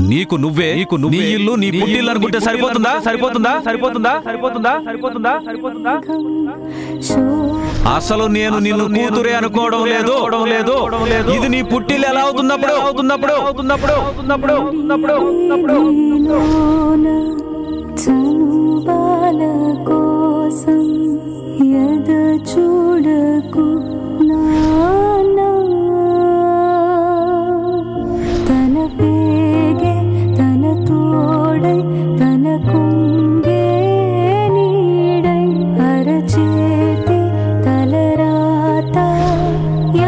నీకు నువ్వే నీ ఇల్లు నీ పుట్టిల్లు అనుకుంటే సరిపోతుందా సరిపోతుందా సరిపోతుందా సరిపోతుందా సరిపోతుందా సరిపోతుందా అసలు నేను నిన్ను కూతురే అనుకోవడం లేదు ఇది నీ పుట్టిల్లు ఎలా అవుతున్నప్పుడు అవుతున్నప్పుడు అవుతున్నప్పుడు అవుతున్నప్పుడు అవుతున్నప్పుడు చూడకు తన పేగే తన తోడై తన కుంగే నీడై అరచేతి తలరాత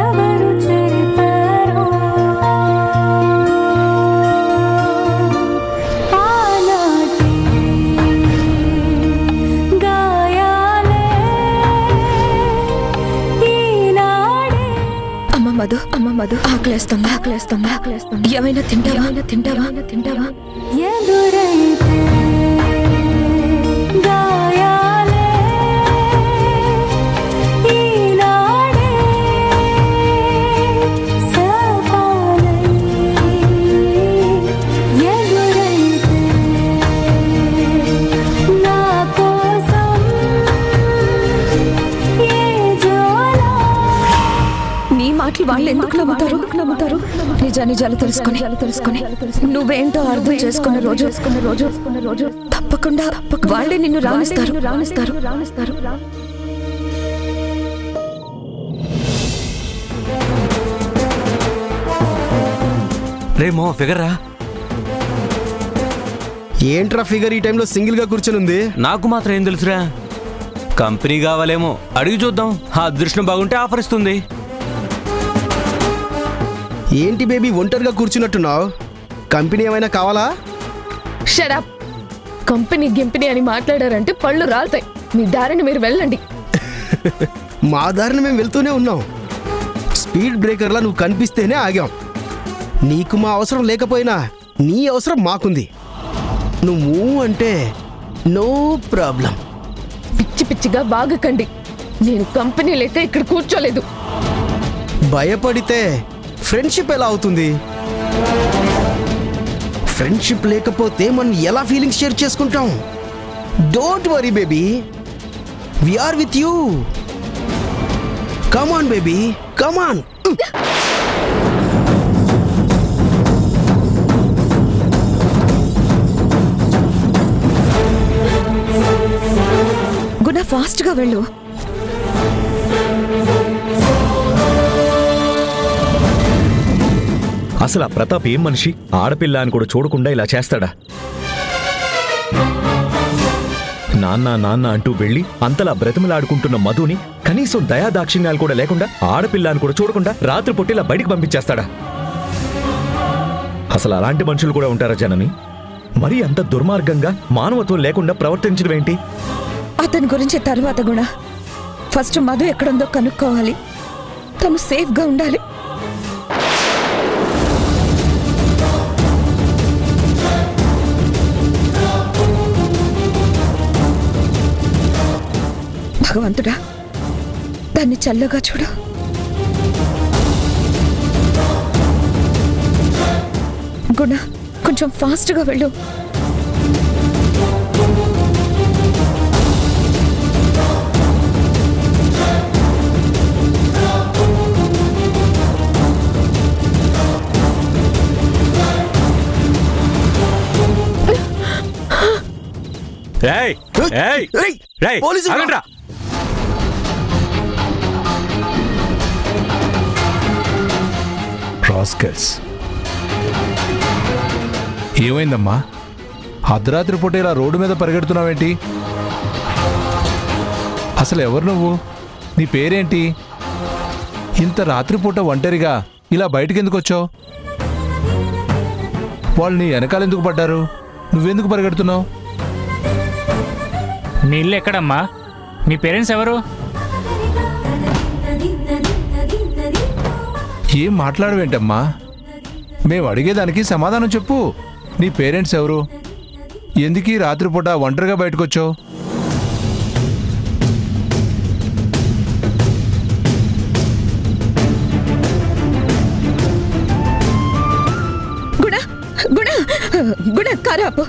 ఎవరు చెరిపారో ఆనాటి గాయాలే ఈనాడే. అమ్మ మధు ఆకలేస్తుందా ఏమైనా తింటావా ఎదురైతే గాయాలే ఈనాడే సవాలై ఎదురైతే నా కోసం ఏ జోలా. నీ మాటలు వాళ్ళు ఎందుకు నమ్ముతారు నిజాలు తెలుసుకొని నువ్వేంటో అర్థం చేసుకున్న రోజు తప్పకుండా వాళ్ళే నిన్ను రాణిస్తారు. రేమో ఫిగర్ రా. ఏంట్రా ఫిగర్ ఈ టైంలో సింగిల్ గా కూర్చొని ఉంది? నాకు మాత్రం ఏం తెలుసురా, కంపెనీ కావాలేమో అడిగి చూద్దాం, ఆ అదృష్టం బాగుంటే ఆఫర్ ఇస్తుంది. ఏంటి బేబీ ఒంటరిగా కూర్చున్నట్టున్నావు? కంపెనీ ఏమైనా కావాలా? షడప్. కంపెనీ గింపెనీ అని మాట్లాడారంటే పళ్ళు రాలుతాయి. మీ దారిని మీరు వెళ్ళండి. మా దారిని మేము వెళ్తూనే ఉన్నాం. స్పీడ్ బ్రేకర్లా నువ్వు కనిపిస్తేనే ఆగాం. నీకు మా అవసరం లేకపోయినా నీ అవసరం మాకుంది. నువ్వు అంటే నో ప్రాబ్లం. పిచ్చిగా బాగకండి. నేను కంపెనీ లేక ఇక్కడ కూర్చోలేదు. భయపడితే ఫ్రెండ్షిప్ ఎలా అవుతుంది? ఫ్రెండ్షిప్ లేకపోతే మనం ఎలా ఫీలింగ్స్ షేర్ చేసుకుంటాం? Don't worry baby, we are with you. Come on baby, come on. Guna fast గా వెళ్ళు. అసలు ఆ ప్రతాప్ ఏం మనిషి? ఆడపిల్ల అని కూడా చూడకుండా ఇలా చేస్తాడా? నాన్న అంటూ వెళ్ళి అంతలా బ్రతిమలాడుకుంటున్న మధుని కనీసం దయాదాక్షిణ్యాలు కూడా లేకుండా, ఆడపిల్ల అని కూడా చూడకుండా రాత్రి పొట్టిలా బయటికి పంపించేస్తాడా? అసలు అలాంటి మనుషులు కూడా ఉంటారా జనని? మరీ అంత దుర్మార్గంగా మానవత్వం లేకుండా ప్రవర్తించడం ఏంటి? అతని గురించి తర్వాత గుణ, ఫస్ట్ మధు ఎక్కడుందో కనుక్కోవాలి. తను సేఫ్ గా ఉండాలి. భగవంతుడా, దాన్ని చల్లగా చూడు. గుణ, కొంచెం ఫాస్ట్ గా వెళ్ళు. ఏమైందమ్మా? అర్ధరాత్రి పూట ఇలా రోడ్డు మీద పరిగెడుతున్నావేంటి? అసలు ఎవరు నువ్వు? నీ పేరేంటి? ఇంత రాత్రిపూట ఒంటరిగా ఇలా బయటకెందుకు వచ్చావు? వాళ్ళు నీ వెనకాల ఎందుకు పడ్డారు? నువ్వెందుకు పరిగెడుతున్నావు? మీ ఇల్లు ఎక్కడమ్మా? మీ పేరెంట్స్ ఎవరు? ఏం మాట్లాడవేంటమ్మా? మేము అడిగేదానికి సమాధానం చెప్పు. నీ పేరెంట్స్ ఎవరు? ఎందుకీ రాత్రిపూట ఒంటరిగా బయటకొచ్చావు? ఒకసారి ఆపు.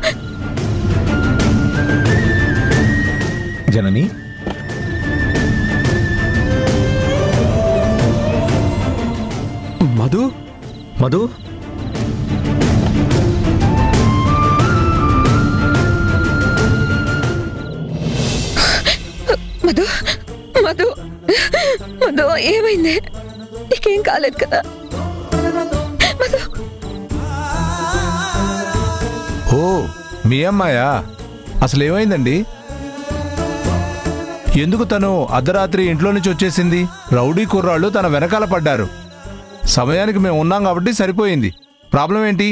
జనని, మధు మధు, మధు మధు మధు ఏమైంది? నీకేం కాలేదు కదా? మధు ఓ మీ అమ్మాయా? అసలు ఏమైందండి? ఎందుకు తను అర్ధరాత్రి ఇంట్లో నుంచి వచ్చేసింది? రౌడీ కుర్రాళ్ళు తన వెనకాల పడ్డారు. సమయానికి మేము ఉన్నాం కాబట్టి సరిపోయింది. ప్రాబ్లం ఏంటి?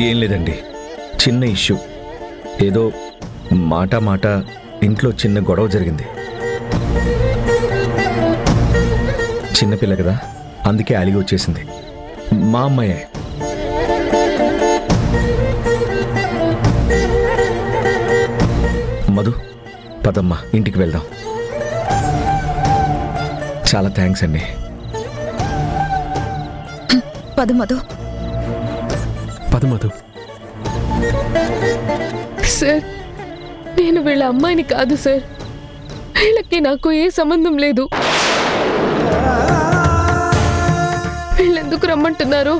ఏం లేదండి, చిన్న ఇష్యూ. ఏదో మాట మాట ఇంట్లో చిన్న గొడవ జరిగింది. చిన్నపిల్ల కదా, అందుకే అలిగి వచ్చేసింది. మా అమ్మాయే. మధు, పదమ్మా, ఇంటికి వెళ్దాం. చాలా థ్యాంక్స్ అండి. పద మధు. పద మధు. సార్, నేను వీళ్ళ అమ్మాయిని కాదు సార్. వీళ్ళకి నాకు ఏ సంబంధం లేదు. వీళ్ళెందుకు రమ్మంటున్నారో,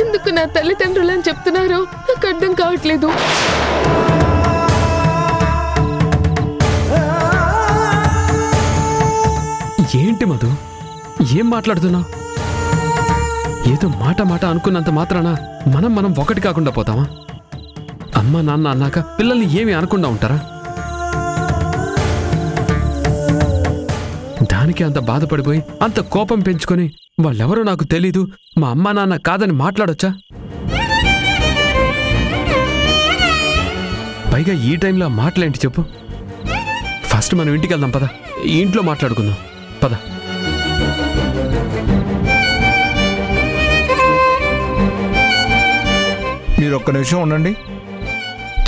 ఎందుకు నా తల్లిదండ్రులని చెప్తున్నారో నాకు అర్థం కావట్లేదు. ఏంటి మధు, ఏం మాట్లాడుతున్నావు? ఏదో మాట మాట అనుకున్నంత మాత్రాన మనం ఒకటి కాకుండా పోతామా? అమ్మ నాన్న అన్నాక పిల్లల్ని ఏమి అనకుండా ఉంటారా? దానికి అంత బాధపడిపోయి అంత కోపం పెంచుకొని వాళ్ళెవరో నాకు తెలీదు, మా అమ్మ నాన్న కాదని మాట్లాడొచ్చా? పైగా ఈ టైంలో మాటలేంటి చెప్పు? ఫస్ట్ మనం ఇంటికి వెళ్దాం పద, ఇంట్లో మాట్లాడుకుందాం పద. మీరు ఒక్క నిమిషం ఉండండి.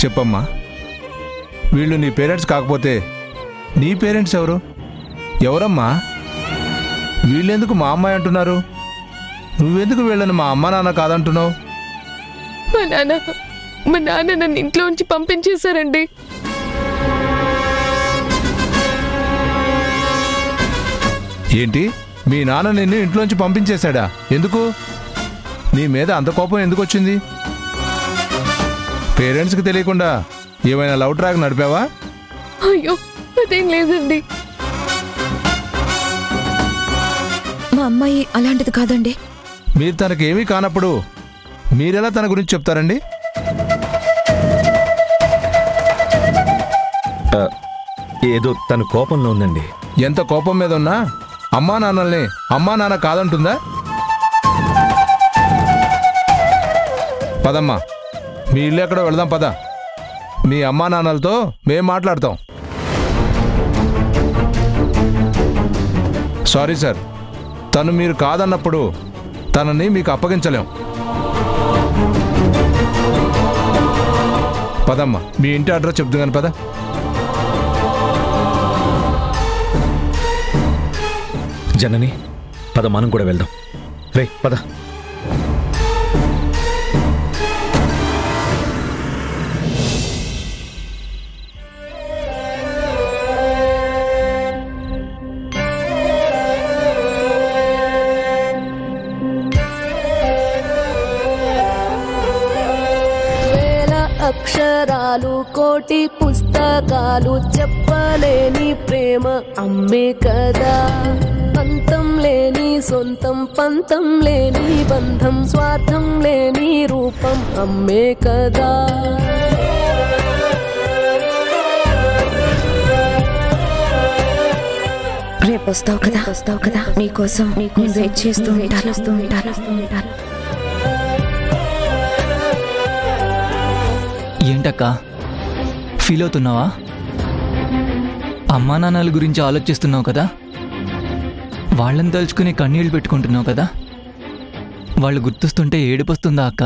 చెప్పమ్మా, వీళ్ళు నీ పేరెంట్స్ కాకపోతే నీ పేరెంట్స్ ఎవరు? ఎవరమ్మా? వీళ్ళెందుకు మా అమ్మాయి అంటున్నారు? నువ్వెందుకు వీళ్ళని మా అమ్మ నాన్న కాదంటున్నావు? మా నాన్న నన్ను ఇంట్లో నుంచి పంపించేశారండి. ఏంటి, మీ నాన్న నిన్ను ఇంట్లోంచి పంపించేశాడా? ఎందుకు? నీ మీద అంత కోపం ఎందుకు వచ్చింది? పేరెంట్స్కి తెలియకుండా ఏమైనా లవ్ ట్రాక్ నడిపావా? అయ్యో, అదేం లేదండి. మా అమ్మాయి అలాంటిది కాదండి. మీరు తనకేమీ కానప్పుడు మీరెలా తన గురించి చెప్తారండి? ఏదో తను కోపంలో ఉందండి. ఎంత కోపం మీద ఉన్నా అమ్మా నాన్నల్ని అమ్మా నాన్న కాదంటుందా? పదమ్మా, మీ ఇల్లు ఎక్కడో వెళదాం పద. మీ అమ్మా నాన్నలతో మేం మాట్లాడతాం. సారీ సార్, తను మీరు కాదన్నప్పుడు తనని మీకు అప్పగించలేం. పదమ్మా, మీ ఇంటి అడ్రస్ చెప్తున్నాను పద. జనని, పద, మనం కూడా వెళ్దాం. రే పద. అక్షరాలు కోటి పుస్తకాలు చెప్పలేని ప్రేమ అమ్మే కదా. అంతం లేని సొంతం, పంతం లేని బంధం, స్వార్థం లేని రూపం అమ్మే కదా. రేపు వస్తావు కదా, నీకోసం వెయిట్ చేస్తూ ఉంటాను. ఏంటక్కా, ఫీల్ అవుతున్నావా? అమ్మా నాన్నల గురించి ఆలోచిస్తున్నావు కదా, వాళ్ళని తలుచుకుని కన్నీళ్ళు పెట్టుకుంటున్నావు కదా. వాళ్ళు గుర్తొస్తుంటే ఏడుపొస్తుందా అక్క?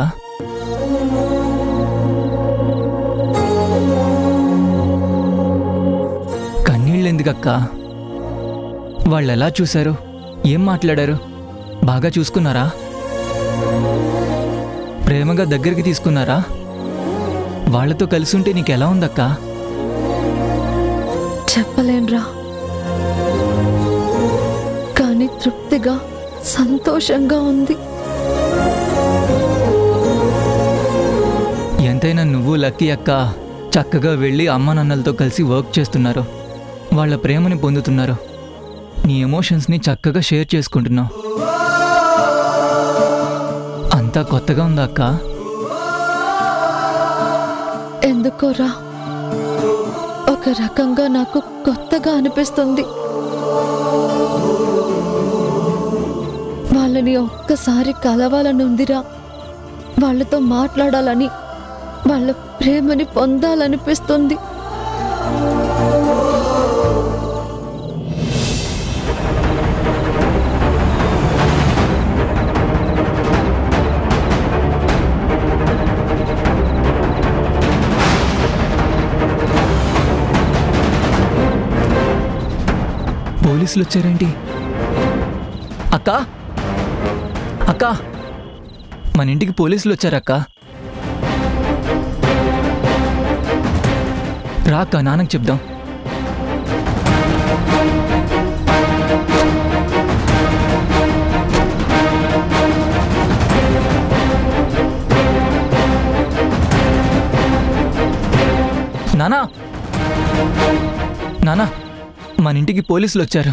కన్నీళ్ళు ఎందుకక్క? వాళ్ళు ఎలా చూశారు, ఏం మాట్లాడారు, బాగా చూసుకున్నారా? ప్రేమగా దగ్గరికి తీసుకున్నారా? వాళ్ళతో కలిసి ఉంటే నీకెలా ఉందక్కా? చెప్పలేనురా, కానీ తృప్తిగా సంతోషంగా ఉంది. ఎంతైనా నువ్వు లక్కీ అక్క చక్కగా వెళ్ళి అమ్మ నాన్నలతో కలిసి వర్క్ చేస్తున్నారు, వాళ్ళ ప్రేమని పొందుతున్నారు, నీ ఎమోషన్స్ని చక్కగా షేర్ చేసుకుంటున్నావు. అంతా కొత్తగా ఉందా అక్క? ఎందుకోరా, ఒక రకంగా నాకు కొత్తగా అనిపిస్తుంది. వాళ్ళని ఒక్కసారి కలవాలనుందిరా, వాళ్ళతో మాట్లాడాలని, వాళ్ళ ప్రేమని పొందాలనిపిస్తుంది. పోలీసులు వచ్చారేంటి? అక్క అక్క, మన ఇంటికి పోలీసులు వచ్చారక్క. రా అక్క, నాన్నకు చెప్దాం. నానా నానా, మన ఇంటికి పోలీసులు వచ్చారు.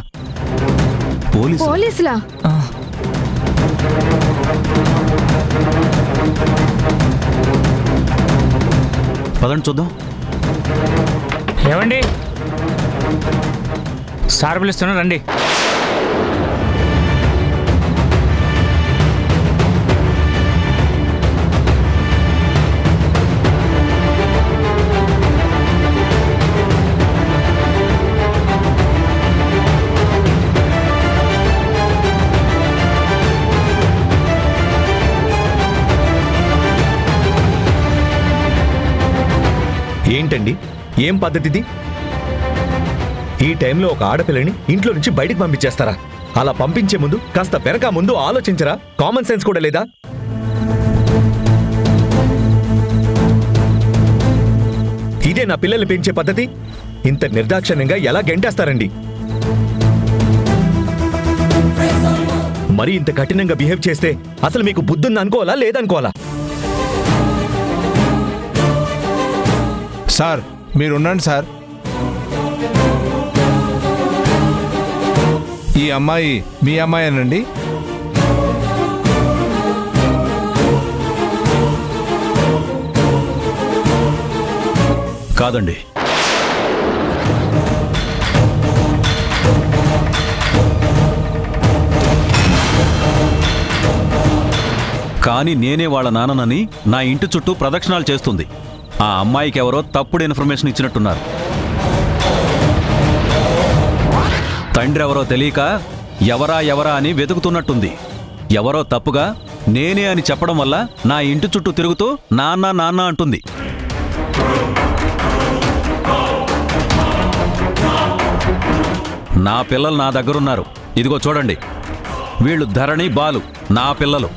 పోలీసులా? పదండి చూద్దాం. ఏమండి, సార్ పిలుస్తున్నా, రండి. ఏంటండి, ఏం పద్ధతిది? ఈ టైంలో ఒక ఆడపిల్లని ఇంట్లో నుంచి బయటికి పంపించేస్తారా? అలా పంపించే ముందు కాస్త వెనక ముందు ఆలోచించరా? కామన్ సెన్స్ కూడా లేదా? ఇదే నా పిల్లల్ని పెంచే పద్ధతి? ఇంత నిర్దాక్షిణ్యంగా ఎలా గెంటేస్తారండి? మరి ఇంత కఠినంగా బిహేవ్ చేస్తే అసలు మీకు బుద్ధుంది అనుకోవాలా లేదనుకోవాలా? Sir మీరున్నాండి sir. ఈ అమ్మాయి మీ అమ్మాయేనండి? కాదండి. కానీ నేనే వాళ్ళ నాన్ననని నా ఇంటి చుట్టూ ప్రదక్షిణాలు చేస్తుంది. ఆ అమ్మాయికి ఎవరో తప్పుడు ఇన్ఫర్మేషన్ ఇచ్చినట్టున్నారు. తండ్రి ఎవరో తెలియక ఎవరా అని వెతుకుతున్నట్టుంది. ఎవరో తప్పుగా నేనే అని చెప్పడం వల్ల నా ఇంటి చుట్టూ తిరుగుతూ నాన్న అంటుంది. నా పిల్లలు నా దగ్గరున్నారు. ఇదిగో చూడండి, వీళ్ళు ధరణి, బాలు నా పిల్లలు.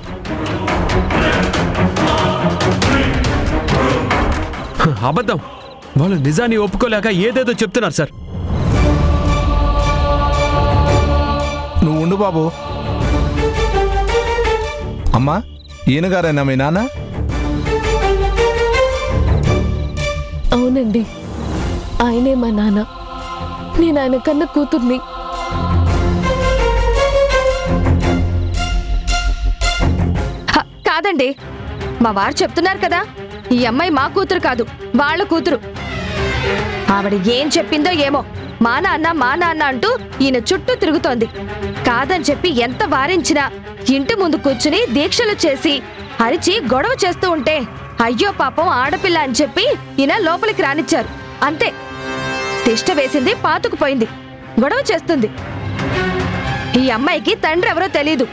అబద్ధం. వాళ్ళు నిజాన్ని ఒప్పుకోలేక ఏదేదో చెప్తున్నారు సార్. నువ్వు ఉండు బాబు. అమ్మా, ఈయనగారేనా మీ నాన్న? అవునండి, ఆయనే మా నాన్న. నేను ఆయన కన్న కూతుర్ని. కాదండి, మా వారు చెప్తున్నారు కదా, ఈ అమ్మాయి మా కూతురు కాదు, వాళ్ళ కూతురు. ఆవిడ ఏం చెప్పిందో ఏమో, మా నాన్న అంటూ ఈయన చుట్టూ తిరుగుతోంది. కాదని చెప్పి ఎంత వారించినా ఇంటి ముందు కూర్చుని దీక్షలు చేసి అరిచి గొడవ చేస్తూ ఉంటే అయ్యో పాపం ఆడపిల్ల అని చెప్పి ఈయన లోపలికి రానిచ్చారు. అంతే, తిష్ట వేసింది పాతుకుపోయింది, గొడవ చేస్తుంది. ఈ అమ్మాయికి తండ్రి ఎవరో తెలీదు.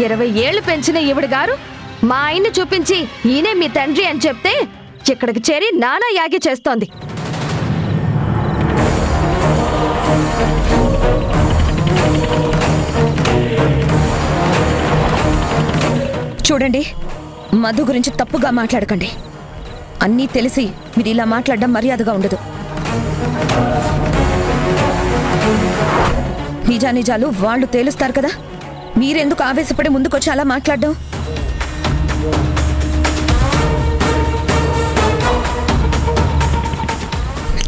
20 ఏళ్లు పెంచిన ఈవిడ గారు మా ఆయన్ని చూపించి ఈయనే మీ తండ్రి అని చెప్తే ఇక్కడికి చేరి నానా యాగి చేస్తోంది. చూడండి, మధు గురించి తప్పుగా మాట్లాడకండి. అన్నీ తెలిసి మీరు ఇలా మాట్లాడడం మర్యాదగా ఉండదు. నిజానిజాలు వాళ్ళు తేలుస్తారు కదా, మీరెందుకు ఆవేశపడి ముందుకొచ్చి అలా మాట్లాడడం?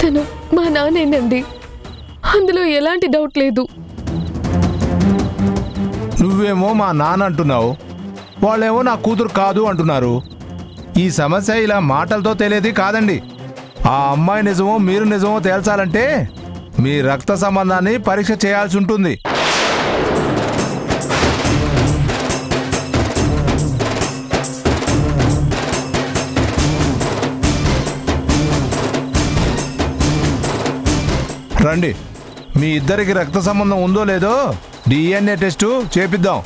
తను మా నాన్నేనండి, అందులో ఎలాంటి డౌట్ లేదు. నువ్వేమో మా నాన్న అంటున్నావు, వాళ్ళేమో నా కూతురు కాదు అంటున్నారు. ఈ సమస్య ఇలా మాటలతో తెలియదు కాదండి. ఆ అమ్మాయి నిజమో మీరు నిజమో తేల్చాలంటే మీ రక్త సంబంధాన్ని పరీక్ష చేయాల్సి ఉంటుంది. రండి, మీ ఇద్దరికి రక్త సంబంధం ఉందో లేదో డిఎన్ఏ టెస్టు చేపిద్దాం.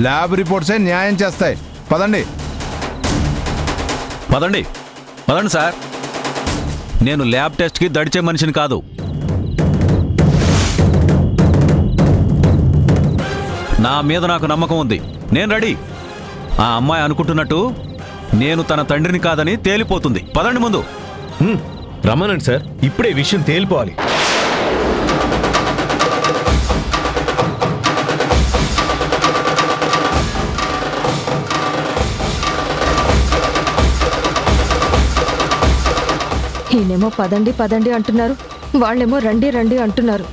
ల్యాబ్ రిపోర్ట్సే న్యాయం చేస్తాయి. పదండి. పదండి పదండి సార్. నేను ల్యాబ్ టెస్ట్కి దడిచే మనిషిని కాదు. నా మీద నాకు నమ్మకం ఉంది, నేను రెడీ. ఆ అమ్మాయి అనుకుంటున్నట్టు నేను తన తండ్రిని కాదని తేలిపోతుంది. పదండి ముందు. రమ్మనండి సార్, ఇప్పుడే విషయం తేలిపోవాలి. ఈయనేమో పదండి పదండి అంటున్నారు, వాళ్ళేమో రండి రండి అంటున్నారు.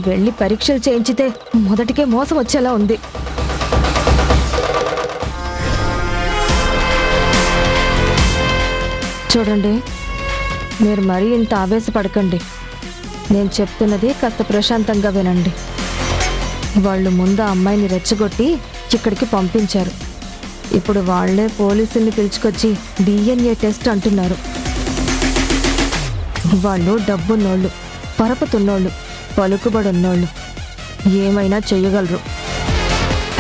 వెళ్ళి పరీక్షలు చేయించితే మొదటికే మోసం వచ్చేలా ఉంది. చూడండి, మీరు మరీ ఇంత ఆవేశపడకండి. నేను చెప్తున్నది కాస్త ప్రశాంతంగా వినండి. వాళ్ళు ముందు ఆ అమ్మాయిని రెచ్చగొట్టి ఇక్కడికి పంపించారు. ఇప్పుడు వాళ్లే పోలీసుల్ని పిలుచుకొచ్చి డిఎన్ఏ టెస్ట్ అంటున్నారు. వాళ్ళు డబ్బున్నోళ్ళు, పరపతున్నోళ్ళు, పలుకుబడున్నోళ్ళు, ఏమైనా చెయ్యగలరు.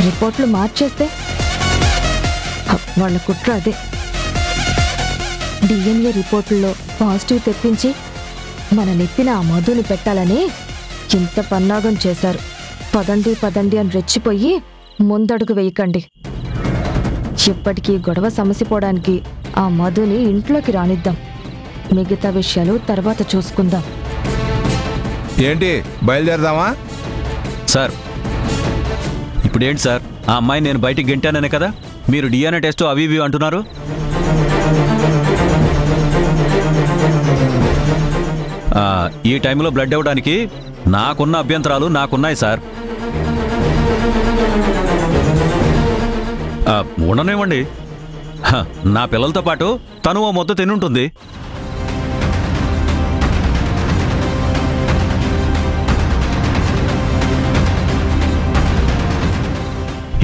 రిపోర్ట్లు మార్చేస్తే వాళ్ళ కుట్ర అదే. డిఎన్ఏ రిపోర్టుల్లో పాజిటివ్ తెప్పించి మన నెత్తిన ఆ మధుని పెట్టాలని ఇంత పన్నాగం చేశారు. పదండి పదండి అని రెచ్చిపోయి ముందడుగు వేయకండి. ఇప్పటికీ గొడవ సమసిపోవడానికి ఆ మధుని ఇంట్లోకి రానిద్దాం. మిగతా విషయాలు తర్వాత చూసుకుందాం. ఏంటి, బయలుదేరదామా? సార్ ఇప్పుడేంటి సార్, ఆ అమ్మాయి నేను బయటికి గెంటాననే కదా మీరు డిఎన్ఏ టెస్ట్ అవి ఇవి అంటున్నారు? ఈ టైంలో బ్లడ్ ఇవ్వడానికి నాకున్న అభ్యంతరాలు నాకున్నాయి సార్. ఉండనివ్వండి. నా పిల్లలతో పాటు తను ఓ మొత్తం తినుంటుంది.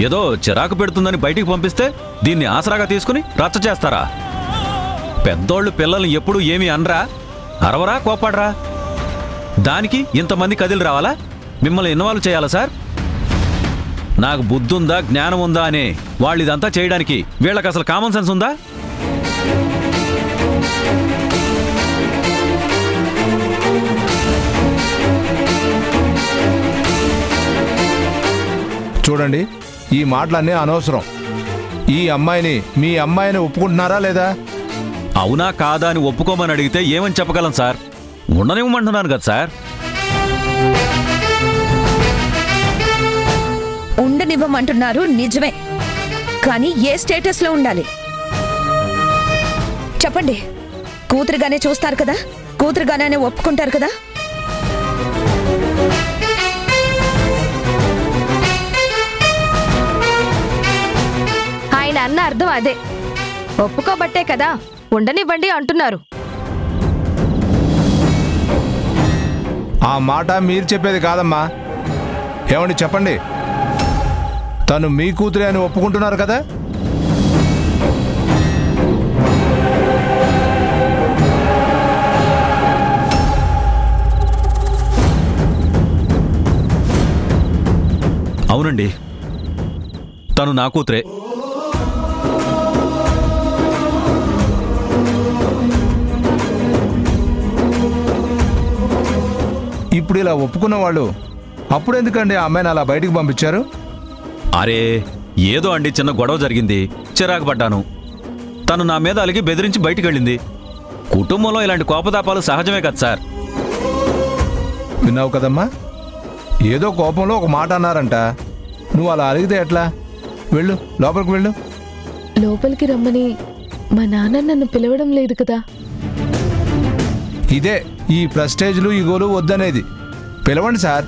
ఏదో చిరాకు పెడుతుందని బయటికి పంపిస్తే దీన్ని ఆసరాగా తీసుకుని రచ్చ చేస్తారా? పెద్దోళ్ళు పిల్లల్ని ఎప్పుడు ఏమీ అనరా, అరవరా, కోపాడరా? దానికి ఇంతమంది కదిలి రావాలా? మిమ్మల్ని ఇన్వాల్వ్ చేయాలా సార్? నాకు బుద్ధి ఉందా, జ్ఞానం ఉందా అని వాళ్ళు ఇదంతా చేయడానికి వీళ్ళకి అసలు కామన్ సెన్స్ ఉందా? చూడండి, ఈ మాటలన్నీ అనవసరం. ఈ అమ్మాయిని మీ అమ్మాయిని ఒప్పుకుంటున్నారా లేదా? అవునా కాదా అని ఒప్పుకోమని అడిగితే ఏమని చెప్పగలం సార్? ఉండనివ్వమంటున్నాను కదా సార్. ఉండనివ్వమంటున్నారు నిజమే, కానీ ఏ స్టేటస్లో ఉండాలి చెప్పండి. కూతురుగానే చూస్తారు కదా, కూతురుగానే ఒప్పుకుంటారు కదా. ఆయన అన్న అర్థం అదే. ఒప్పుకోబట్టే కదా ఉండనివ్వండి అంటున్నారు. ఆ మాట మీరు చెప్పేది కాదమ్మా. ఏమండి చెప్పండి, తను మీ కూతురే అని ఒప్పుకుంటున్నారు కదా? అవునండి, తను నా కూతురే. ఇప్పుడు ఇలా ఒప్పుకున్న వాళ్ళు అప్పుడెందుకండి ఆ అమ్మాయిని అలా బయటికి పంపించారు? అరే ఏదో అండి చిన్న గొడవ జరిగింది, చిరాకు పడ్డాను. తను నా మీద అలిగి బెదిరించి బయటికి వెళ్ళింది. కుటుంబంలో ఇలాంటి కోపతాపాలు సహజమే కదా సార్. విన్నావు కదమ్మా, ఏదో కోపంలో ఒక మాట అన్నారంట. నువ్వు అలా అలిగితే ఎట్లా? వెళ్ళు, లోపలికి వెళ్ళు. లోపలికి రమ్మని మా నాన్న నన్ను పిలవడం లేదు కదా. ఇదే ఈ ప్రెస్టేజ్లు ఈగోలు వద్దనేది. పిలవండి సార్.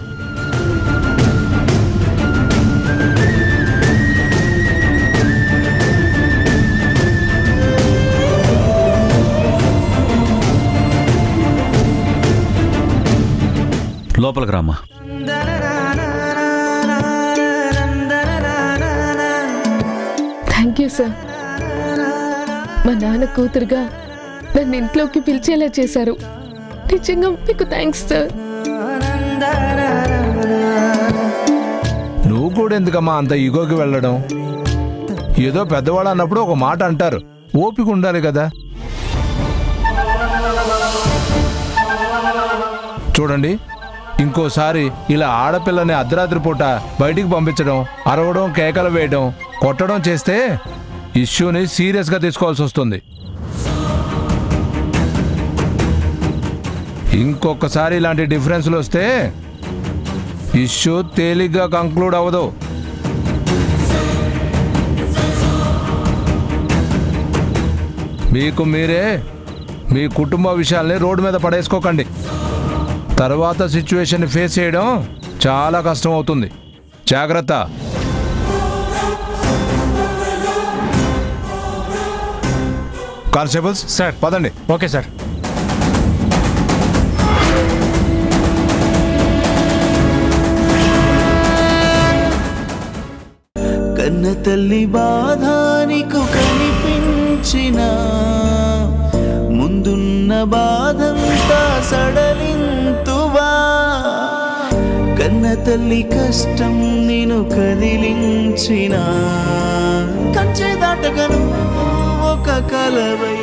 లోపలికి రామ్మా. Thank you sir. మా నాన్న కూతురుగా నన్ను ఇంట్లోకి పిలిచేలా చేశారు. నిజంగా మీకు థ్యాంక్స్ సార్. నువ్వు కూడా ఎందుకమ్మా అంత ఈగోకి వెళ్ళడం? ఏదో పెద్దవాళ్ళు అన్నప్పుడు ఒక మాట అంటారు, ఓపిక ఉండాలి కదా. చూడండి, ఇంకోసారి ఇలా ఆడపిల్లని అర్ధరాత్రి పూట బయటికి పంపించడం, అరవడం, కేకలు వేయడం, కొట్టడం చేస్తే ఇష్యూని సీరియస్గా తీసుకోవాల్సి వస్తుంది. ఇంకొకసారి ఇలాంటి డిఫరెన్స్లు వస్తే ఇష్యూ తేలిగ్గా కంక్లూడ్ అవ్వదు. మీకు మీరే మీ కుటుంబ విషయాల్ని రోడ్డు మీద పడేసుకోకండి. తర్వాత సిచ్యువేషన్ ఫేస్ చేయడం చాలా కష్టం అవుతుంది. జాగ్రత్త. Constables sir. పదండి. Okay sir. కన్న తల్లి బాధ నీకు కనిపించిన ముందున్న బాధంతా సడలింతువా. కన్న తల్లి కష్టం నేను కదిలించిన కంచె దాటగను ఒక కలవై